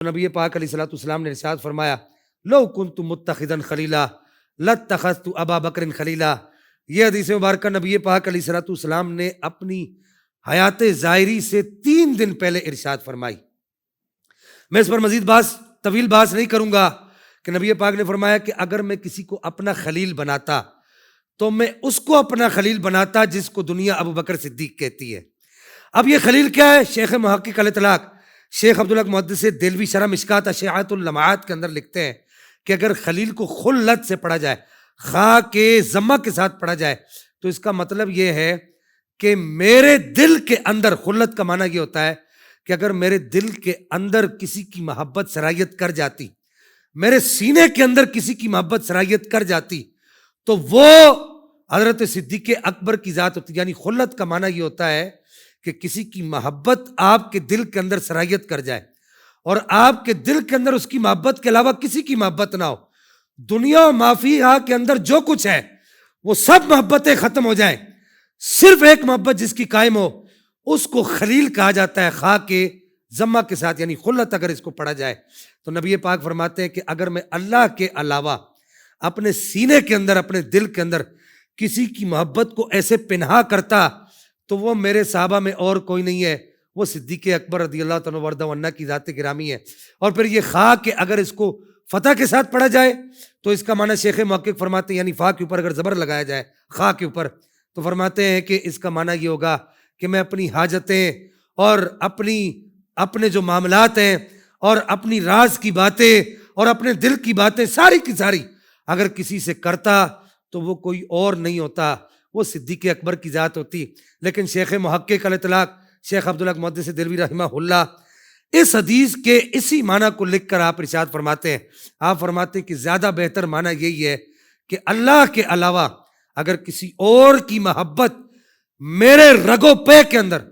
نبی پاک علیہ الصلوۃ والسلام نے ارشاد فرمایا لو کنت متخذا خلیلا لاتخذت ابا بکر خلیلا۔ یہ حدیث مبارکہ نبی پاک علیہ الصلوۃ والسلام نے اپنی حیات ظاہری سے 3 دن پہلے ارشاد فرمائی۔ میں اس پر مزید طویل بحث نہیں کروں گا کہ نبی پاک نے فرمایا کہ اگر میں کسی کو اپنا خلیل بناتا تو میں اس کو اپنا خلیل بناتا جس کو دنیا ابو بکر صدیق کہتی ہے۔ اب یہ خلیل کیا ہے؟ شیخ محقق الاطلاق شیخ عبدالحق محدث دہلوی شرح مشکات اشاعۃ اللمعات کے اندر لکھتے ہیں کہ اگر خلیل کو خلت سے پڑھا جائے، خا کے ضمہ کے ساتھ پڑھا جائے، تو اس کا مطلب یہ ہے کہ میرے دل کے اندر، خلت کا معنی یہ ہوتا ہے کہ اگر میرے دل کے اندر کسی کی محبت سرایت کر جاتی، میرے سینے کے اندر کسی کی محبت سرایت کر جاتی، تو وہ حضرت صدیق اکبر کی ذات ہوتی۔ یعنی خلت کا معنی یہ ہوتا ہے کہ کسی کی محبت آپ کے دل کے اندر سرایت کر جائے اور آپ کے دل کے اندر اس کی محبت کے علاوہ کسی کی محبت نہ ہو۔ دنیا و ما فیہا کے اندر جو کچھ ہے وہ سب محبتیں ختم ہو جائیں، صرف ایک محبت جس کی قائم ہو اس کو خلیل کہا جاتا ہے، خا کے ضمہ کے ساتھ، یعنی خلت اگر اس کو پڑھا جائے۔ تو نبی پاک فرماتے ہیں کہ اگر میں اللہ کے علاوہ اپنے سینے کے اندر، اپنے دل کے اندر کسی کی محبت کو ایسے پنہا کرتا تو وہ میرے صحابہ میں اور کوئی نہیں ہے، وہ صدیق اکبر رضی اللہ تعالیٰ عنہ وردہ کی ذات گرامی ہے۔ اور پھر یہ خا کہ اگر اس کو فتح کے ساتھ پڑھا جائے تو اس کا معنی شیخ محقق فرماتے ہیں، یعنی فا کے اوپر اگر زبر لگایا جائے خا کے اوپر، تو فرماتے ہیں کہ اس کا معنی یہ ہوگا کہ میں اپنی حاجتیں اور اپنے جو معاملات ہیں اور اپنی راز کی باتیں اور اپنے دل کی باتیں ساری کی ساری اگر کسی سے کرتا تو وہ کوئی اور نہیں ہوتا، وہ صدیق اکبر کی ذات ہوتی۔ لیکن شیخ محقق الاطلاق شیخ عبدالحق محدث دہلوی رحمہ اللہ اس حدیث کے اسی معنی کو لکھ کر آپ ارشاد فرماتے ہیں، آپ فرماتے ہیں کہ زیادہ بہتر معنی یہی ہے کہ اللہ کے علاوہ اگر کسی اور کی محبت میرے رگو پے کے اندر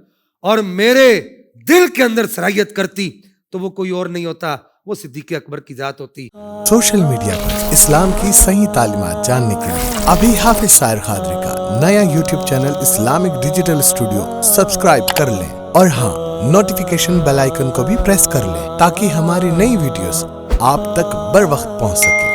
اور میرے دل کے اندر سرایت کرتی تو وہ کوئی اور نہیں ہوتا، وہ صدیق اکبر کی ذات ہوتی۔ سوشل میڈیا پر اسلام کی صحیح تعلیمات جاننے کے لیے ابھی حافظ سائر قادری کا نیا YouTube channel Islamic digital studio subscribe کر لیں، اور ہاں نوٹیفیکیشن بیل آئیکن کو بھی پریس کر لیں تاکہ ہماری نئی ویڈیوز آپ تک بر وقت پہنچ سکیں۔